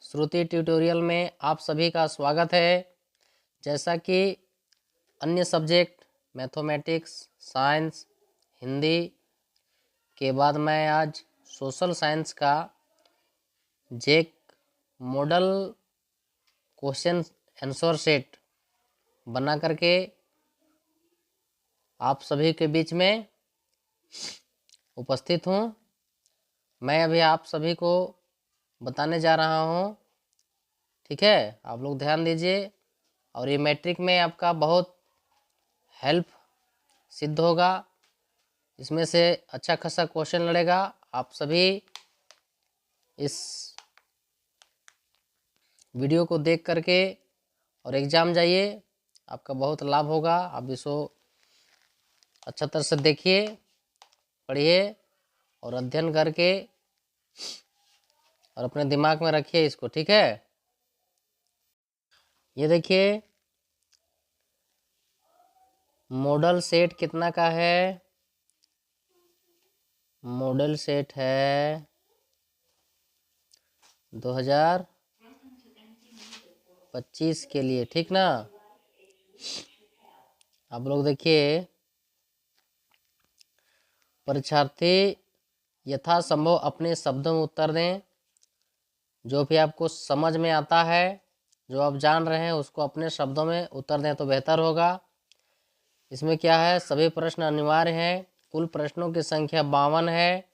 श्रुति tutorial में आप सभी का स्वागत है। जैसा कि अन्य सब्जेक्ट मैथमेटिक्स, साइंस, हिंदी के बाद मैं आज सोशल साइंस का जेक मॉडल क्वेश्चन आंसर सेट बना करके आप सभी के बीच में उपस्थित हूँ। मैं अभी आप सभी को बताने जा रहा हूँ, ठीक है। आप लोग ध्यान दीजिए और ये मैट्रिक में आपका बहुत हेल्प सिद्ध होगा। इसमें से अच्छा खासा क्वेश्चन लड़ेगा। आप सभी इस वीडियो को देख करके और एग्ज़ाम जाइए, आपका बहुत लाभ होगा। आप इसको अच्छा तरह से देखिए, पढ़िए और अध्ययन करके और अपने दिमाग में रखिए इसको, ठीक है। ये देखिए मॉडल सेट कितना का है। मॉडल सेट है 2025 के लिए, ठीक ना। आप लोग देखिए, परीक्षार्थी यथासंभव अपने शब्दों में उत्तर दें। जो भी आपको समझ में आता है, जो आप जान रहे हैं, उसको अपने शब्दों में उत्तर दें तो बेहतर होगा। इसमें क्या है, सभी प्रश्न अनिवार्य हैं। कुल प्रश्नों की संख्या 52 है।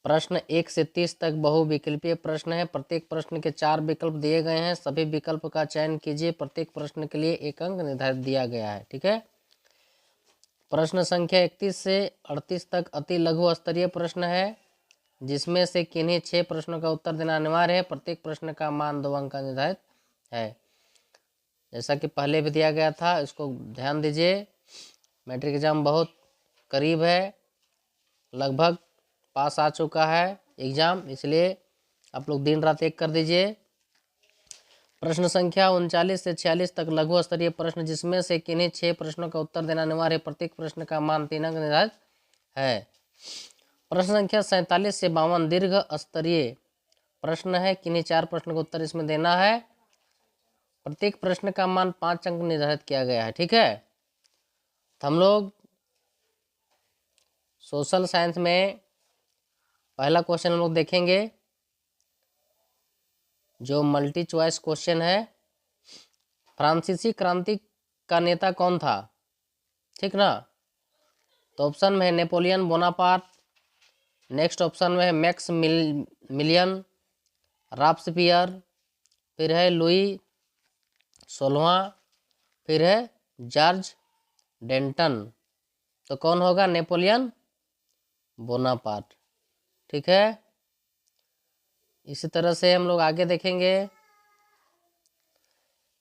प्रश्न 1 से 30 तक बहुविकल्पीय प्रश्न है। प्रत्येक प्रश्न के 4 विकल्प दिए गए हैं। सभी विकल्प का चयन कीजिए। प्रत्येक प्रश्न के लिए 1 अंक निर्धारित दिया गया है, ठीक है। प्रश्न संख्या 31 से 38 तक अति लघु स्तरीय प्रश्न है, जिसमें से किन्हीं 6 प्रश्नों का उत्तर देना अनिवार्य है। प्रत्येक प्रश्न का मान 2 अंक का निर्धारित है। जैसा कि पहले भी दिया गया था, इसको ध्यान दीजिए। मैट्रिक एग्जाम बहुत करीब है, लगभग पास आ चुका है एग्जाम, इसलिए आप लोग दिन रात एक कर दीजिए। प्रश्न संख्या 39 से 46 तक लघु स्तरीय प्रश्न, जिसमें से किन्हीं 6 प्रश्नों का उत्तर देना अनिवार्य है। प्रत्येक प्रश्न का मान 3 अंक निर्धारित है। प्रश्न संख्या 47 से 52 दीर्घ स्तरीय प्रश्न है। किन्हीं 4 प्रश्नों का उत्तर इसमें देना है। प्रत्येक प्रश्न का मान 5 अंक निर्धारित किया गया है, ठीक है। तो हम लोग सोशल साइंस में पहला क्वेश्चन हम लोग देखेंगे, जो मल्टी चॉइस क्वेश्चन है। फ्रांसीसी क्रांति का नेता कौन था, ठीक ना। तो ऑप्शन में है नेपोलियन बोनापार्ट, नेक्स्ट ऑप्शन में है मैक्स मिलियन रॉबेस्पियर, फिर है लुई 16वां, फिर है जॉर्ज डेंटन। तो कौन होगा, नेपोलियन बोनापार्ट, ठीक है। इसी तरह से हम लोग आगे देखेंगे,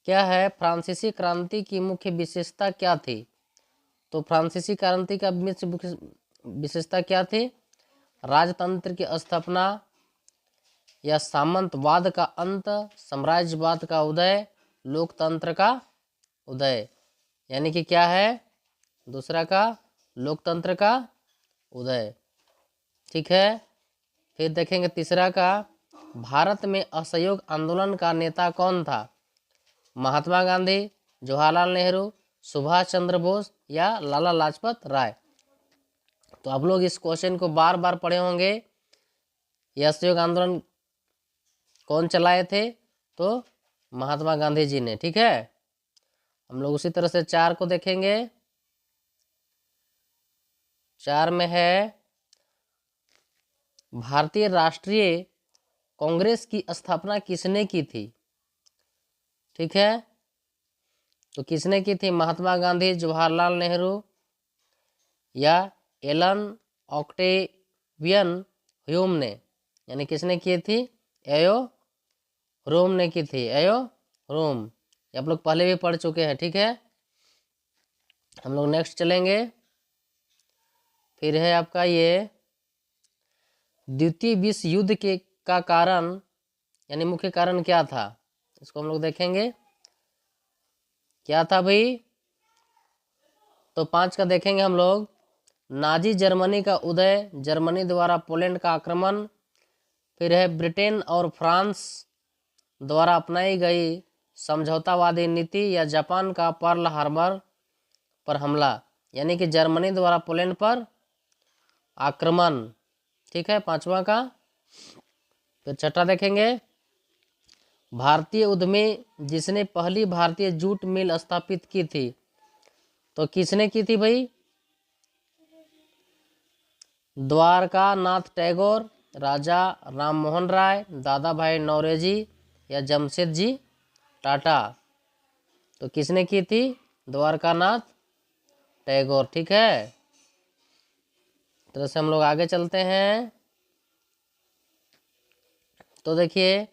क्या है फ्रांसीसी क्रांति की मुख्य विशेषता क्या थी। तो फ्रांसीसी क्रांति का मुख्य विशेषता क्या थी, राजतंत्र की स्थापना या सामंतवाद का अंत, साम्राज्यवाद का उदय, लोकतंत्र का उदय। यानी कि क्या है, दूसरा का लोकतंत्र का उदय, ठीक है। फिर देखेंगे तीसरा का, भारत में असहयोग आंदोलन का नेता कौन था, महात्मा गांधी, जवाहरलाल नेहरू, सुभाष चंद्र बोस या लाला लाजपत राय। तो आप लोग इस क्वेश्चन को बार बार पढ़े होंगे। यह असहयोग आंदोलन कौन चलाए थे, तो महात्मा गांधी जी ने, ठीक है। हम लोग उसी तरह से 4 को देखेंगे। 4 में है भारतीय राष्ट्रीय कांग्रेस की स्थापना किसने की थी, ठीक है। तो किसने की थी, महात्मा गांधी, जवाहरलाल नेहरू या एलन ऑक्टेवियन ह्यूम ने। यानी किसने की थी, एयो रोम ने की थी, एयो रोम। आप लोग पहले भी पढ़ चुके हैं, ठीक है। हम लोग नेक्स्ट चलेंगे। फिर है आपका ये द्वितीय विश्व युद्ध के का कारण, यानी मुख्य कारण क्या था, इसको हम लोग देखेंगे। क्या था भाई, तो 5 का देखेंगे हम लोग। नाजी जर्मनी का उदय, जर्मनी द्वारा पोलैंड का आक्रमण, फिर है ब्रिटेन और फ्रांस द्वारा अपनाई गई समझौतावादी नीति या जापान का पर्ल हार्बर पर हमला, यानी कि जर्मनी द्वारा पोलैंड पर आक्रमण। ठीक है, पांचवा का। फिर छठा देखेंगे, भारतीय उद्यमी जिसने पहली भारतीय जूट मिल स्थापित की थी, तो किसने की थी भाई? द्वारका नाथ टैगोर, राजा राम मोहन राय, दादा भाई नौरोजी या जमशेद जी टाटा। तो किसने की थी? द्वारका नाथ टैगोर। ठीक है, तरह से हम लोग आगे चलते हैं। तो देखिए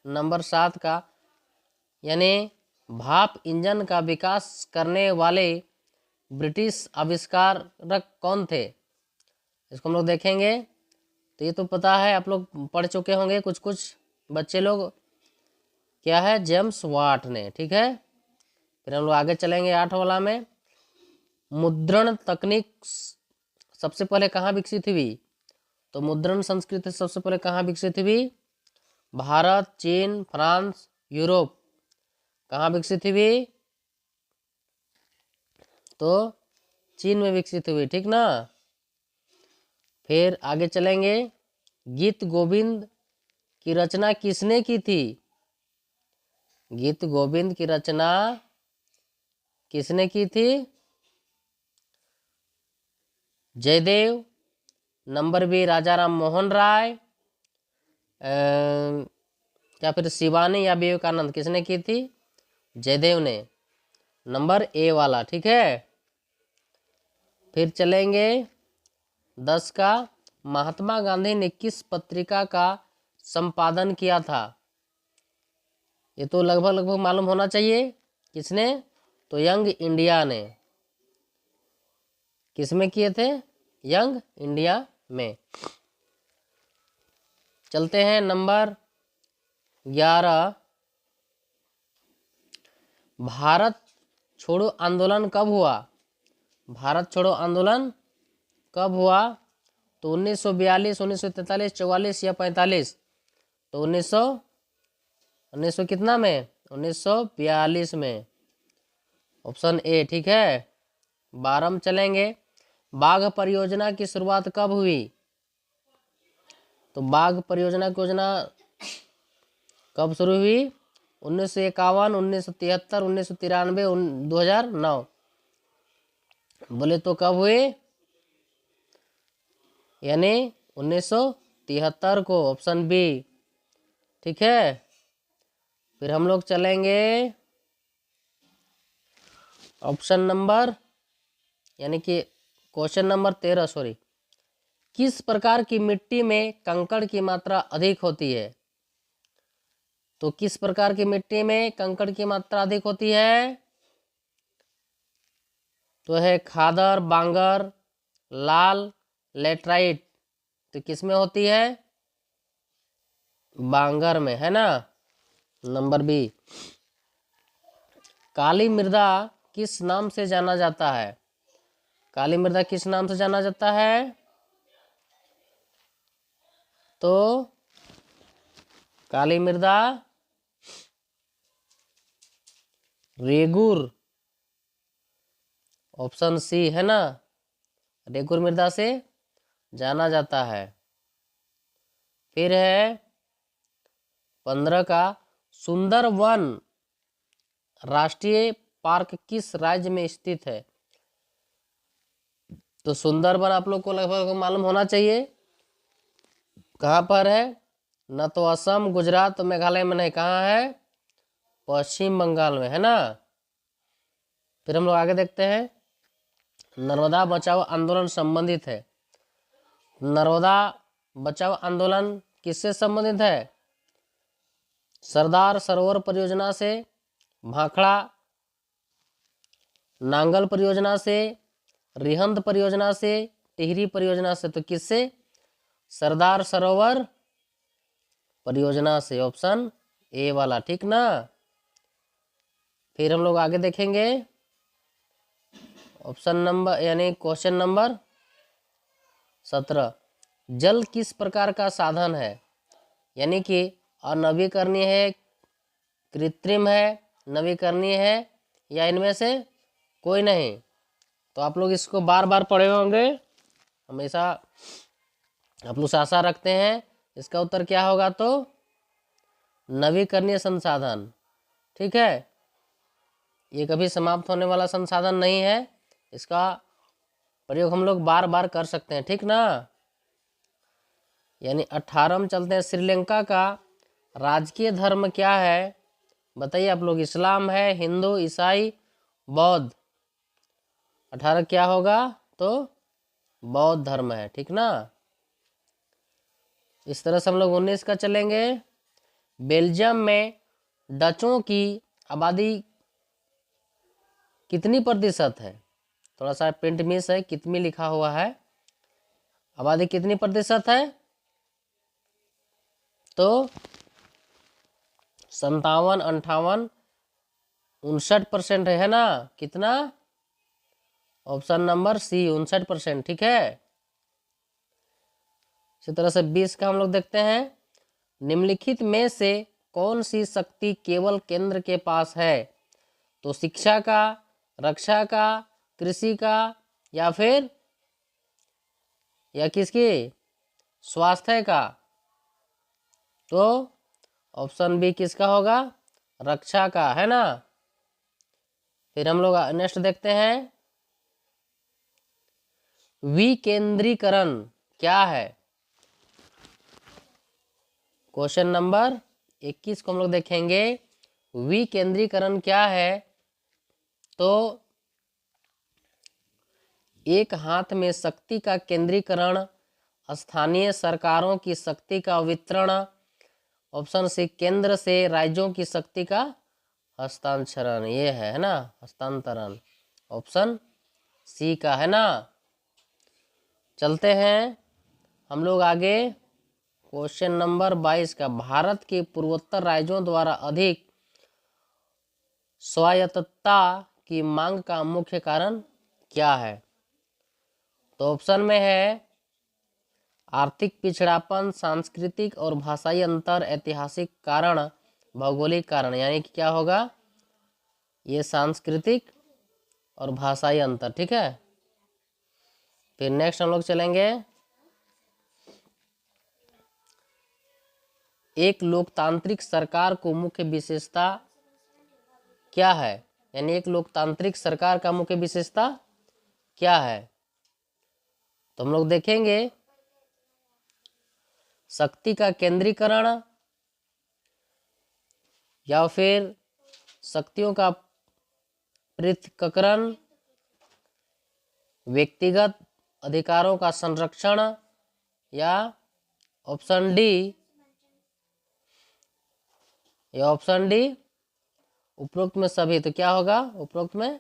नंबर 7 का, यानी भाप इंजन का विकास करने वाले ब्रिटिश आविष्कारक कौन थे? इसको हम लोग देखेंगे। तो ये तो पता है, आप लोग पढ़ चुके होंगे कुछ कुछ बच्चे लोग। क्या है? जेम्स वाट ने। ठीक है, फिर हम लोग आगे चलेंगे 8 वाला में। मुद्रण तकनीक सबसे पहले कहाँ विकसित हुई? तो मुद्रण संस्कृति सबसे पहले कहाँ विकसित हुई? भारत, चीन, फ्रांस, यूरोप। कहाँ विकसित हुई? तो चीन में विकसित हुई। ठीक ना। फिर आगे चलेंगे, गीत गोविंद की रचना किसने की थी? गीत गोविंद की रचना किसने की थी? जयदेव। नंबर बी, राजा राम मोहन राय, या फिर शिवानी या विवेकानंद, किसने की थी? जयदेव ने। नंबर ए वाला। ठीक है, फिर चलेंगे 10 का, महात्मा गांधी ने किस पत्रिका का संपादन किया था? ये तो लगभग लगभग मालूम होना चाहिए। किसने? तो यंग इंडिया ने। किसमें किए थे? यंग इंडिया में। चलते हैं नंबर 11, भारत छोड़ो आंदोलन कब हुआ? भारत छोड़ो आंदोलन कब हुआ? तो 1942, 1943, 44 या 45? तो 1900 कितना में? 1942 में, ऑप्शन ए। ठीक है, 12 में चलेंगे, बाघ परियोजना की शुरुआत कब हुई? तो बाघ परियोजना की योजना कब शुरू हुई? 1951, 1973, 1993, 2009। बोले तो कब हुई? यानी 1973 को, ऑप्शन बी। ठीक है, फिर हम लोग चलेंगे ऑप्शन नंबर, यानी कि क्वेश्चन नंबर 13, सॉरी। किस प्रकार की मिट्टी में कंकड़ की मात्रा अधिक होती है? तो किस प्रकार की मिट्टी में कंकड़ की मात्रा अधिक होती है? तो है खादर, बांगर, लाल, लेटराइट। तो किस में होती है? बांगर में, है ना। Number B. काली मृदा किस नाम से जाना जाता है? काली मृदा किस नाम से जाना जाता है? तो काली मृदा रेगुर, ऑप्शन सी, है ना। रेगुर मृदा से जाना जाता है। फिर है 15 का, सुंदरवन राष्ट्रीय पार्क किस राज्य में स्थित है? तो सुंदरवन आप लोग को लगभग मालूम होना चाहिए कहाँ पर है। न तो असम, गुजरात तो मेघालय में नहीं, कहाँ है? पश्चिम बंगाल में, है ना। फिर हम लोग आगे देखते हैं, नर्मदा बचाओ आंदोलन संबंधित है। नर्मदा बचाओ आंदोलन किससे संबंधित है? सरदार सरोवर परियोजना से, भाखड़ा नांगल परियोजना से, रिहंद परियोजना से, टिहरी परियोजना से। तो किससे? सरदार सरोवर परियोजना से, ऑप्शन ए वाला। ठीक ना। फिर हम लोग आगे देखेंगे ऑप्शन नंबर, यानी क्वेश्चन नंबर 17, जल किस प्रकार का साधन है? यानी कि अनवीकरणीय है, कृत्रिम है, नवीकरणीय है, या इनमें से कोई नहीं। तो आप लोग इसको बार बार पढ़े होंगे, हमेशा आप लोग आशा रखते हैं। इसका उत्तर क्या होगा? तो नवीकरणीय संसाधन। ठीक है, ये कभी समाप्त होने वाला संसाधन नहीं है, इसका प्रयोग हम लोग बार बार कर सकते हैं। ठीक ना? यानी 18 में चलते हैं। श्रीलंका का राजकीय धर्म क्या है? बताइए आप लोग। इस्लाम है, हिंदू, ईसाई, बौद्ध। 18 क्या होगा? तो बौद्ध धर्म है। ठीक ना? इस तरह से हम लोग 19 का चलेंगे। बेल्जियम में डचों की आबादी कितनी प्रतिशत है? थोड़ा सा प्रिंट मिस है, कितनी लिखा हुआ है। आबादी कितनी प्रतिशत है? तो 57, 58, 59% है ना? कितना? Option number C, 59%। ठीक है। इसी तरह से 20 का हम लोग देखते हैं। निम्नलिखित में से कौन सी शक्ति केवल केंद्र के पास है? तो शिक्षा का, रक्षा का, कृषि का, या किसकी? स्वास्थ्य का। तो ऑप्शन बी किसका होगा? रक्षा का, है ना? फिर हम लोग नेक्स्ट देखते हैं। विकेंद्रीकरण क्या है? क्वेश्चन नंबर 21 को हम लोग देखेंगे। विकेंद्रीकरण क्या है? तो एक हाथ में शक्ति का केंद्रीकरण, स्थानीय सरकारों की शक्ति का वितरण, ऑप्शन सी केंद्र से राज्यों की शक्ति का हस्तांतरण। ये है ना? हस्तांतरण ऑप्शन सी का, है ना? चलते हैं हम लोग आगे। क्वेश्चन नंबर 22 का। भारत के पूर्वोत्तर राज्यों द्वारा अधिक स्वायत्तता की मांग का मुख्य कारण क्या है? तो ऑप्शन में है आर्थिक पिछड़ापन, सांस्कृतिक और भाषाई अंतर, ऐतिहासिक कारण, भौगोलिक कारण। यानी कि क्या होगा? ये सांस्कृतिक और भाषाई अंतर। ठीक है। फिर नेक्स्ट हम लोग चलेंगे। एक लोकतांत्रिक सरकार को मुख्य विशेषता क्या है? यानी एक लोकतांत्रिक सरकार का मुख्य विशेषता क्या है? तो हम लोग देखेंगे शक्ति का केंद्रीकरण, या फिर शक्तियों का पृथक्करण, व्यक्तिगत अधिकारों का संरक्षण, या ऑप्शन डी उपरोक्त में सभी। तो क्या होगा? उपरोक्त में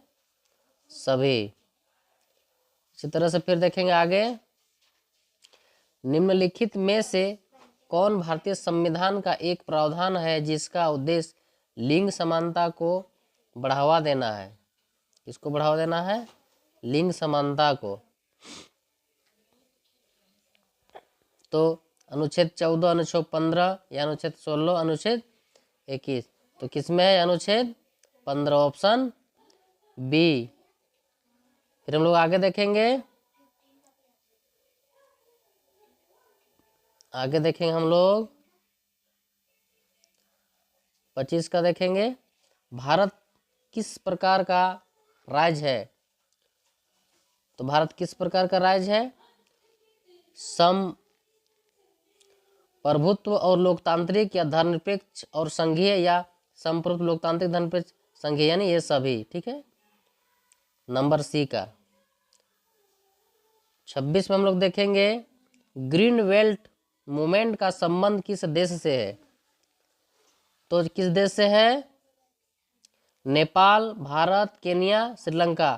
सभी। इसी तरह से फिर देखेंगे आगे। निम्नलिखित में से कौन भारतीय संविधान का एक प्रावधान है जिसका उद्देश्य लिंग समानता को बढ़ावा देना है? किसको बढ़ावा देना है? लिंग समानता को। तो अनुच्छेद 14, अनुच्छेद 15, या अनुच्छेद 16, अनुच्छेद 21। तो किसमें है? अनुच्छेद 15, ऑप्शन बी। फिर हम लोग आगे देखेंगे। हम लोग 25 का देखेंगे। भारत किस प्रकार का राज्य है? तो भारत किस प्रकार का राज्य है? सम प्रभुत्व और लोकतांत्रिक, या धर्मनिरपेक्ष और संघीय, या संप्रभुत्व, लोकतांत्रिक, धर्मनिरपेक्ष, संघीय। यानी ये सभी। ठीक है, नंबर सी का। 26 में हम लोग देखेंगे ग्रीन बेल्ट मूवमेंट का संबंध किस देश से है? तो किस देश से है? नेपाल, भारत, केनिया, श्रीलंका।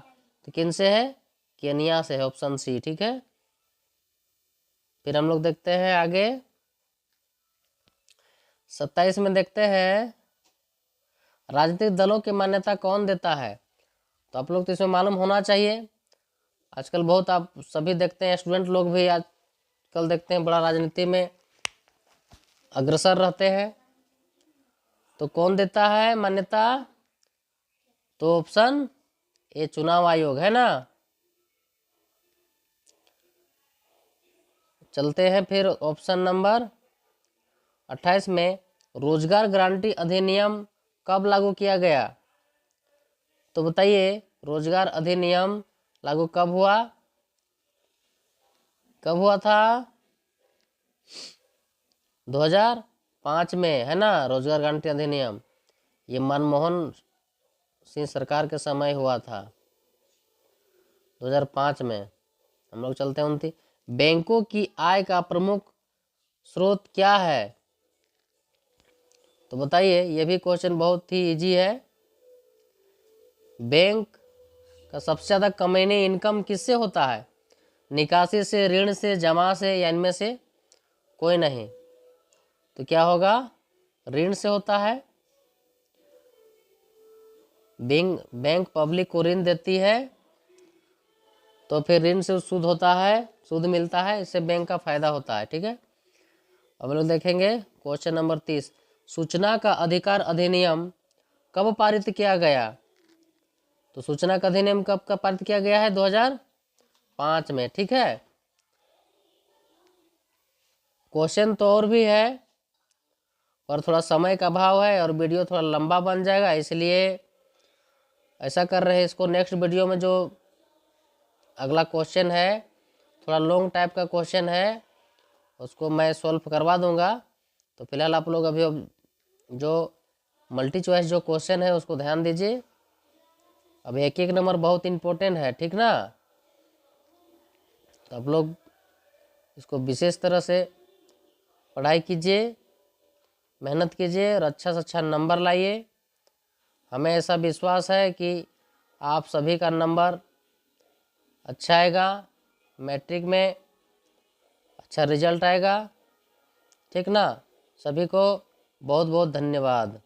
तो किन से है? केनिया से है, ऑप्शन सी। ठीक है। फिर हम लोग देखते हैं आगे 27 में देखते हैं राजनीतिक दलों की मान्यता कौन देता है? तो आप लोग तो इसमें मालूम होना चाहिए। आजकल बहुत आप सभी देखते हैं, स्टूडेंट लोग भी आजकल देखते हैं, बड़ा राजनीति में अग्रसर रहते हैं। तो कौन देता है मान्यता? तो ऑप्शन ए चुनाव आयोग है ना। चलते हैं फिर ऑप्शन नंबर 28 में, रोजगार गारंटी अधिनियम कब लागू किया गया? तो बताइए, रोजगार अधिनियम लागू कब हुआ? कब हुआ था? 2005 में, है ना। रोजगार गारंटी अधिनियम ये मनमोहन सिंह सरकार के समय हुआ था, 2005 में। हम लोग चलते हैं 29। बैंकों की आय का प्रमुख स्रोत क्या है? तो बताइए, ये भी क्वेश्चन बहुत ही इजी है। बैंक का सबसे ज़्यादा कमाने इनकम किससे होता है? निकासी से, ऋण से, जमा से, या इनमें से कोई नहीं? तो क्या होगा? ऋण से होता है। बैंक पब्लिक को ऋण देती है, तो फिर ऋण से सूद होता है, सूद मिलता है, इससे बैंक का फायदा होता है। ठीक है। अब लोग देखेंगे क्वेश्चन नंबर 30, सूचना का अधिकार अधिनियम कब पारित किया गया? तो सूचना का अधिनियम कब पारित किया गया है? 2005 में। ठीक है। क्वेश्चन तो और भी है, पर थोड़ा समय का अभाव है और वीडियो थोड़ा लंबा बन जाएगा, इसलिए ऐसा कर रहे हैं। इसको नेक्स्ट वीडियो में जो अगला क्वेश्चन है, थोड़ा लॉन्ग टाइप का क्वेश्चन है, उसको मैं सॉल्व करवा दूंगा। तो फिलहाल आप लोग अभी जो मल्टी चॉइस जो क्वेश्चन है उसको ध्यान दीजिए। अब एक एक नंबर बहुत इम्पोर्टेंट है, ठीक ना। तो आप लोग इसको विशेष तरह से पढ़ाई कीजिए, मेहनत कीजिए और अच्छा से अच्छा नंबर लाइए। हमें ऐसा विश्वास है कि आप सभी का नंबर अच्छा आएगा, मैट्रिक में अच्छा रिजल्ट आएगा। ठीक ना। सभी को बहुत बहुत धन्यवाद।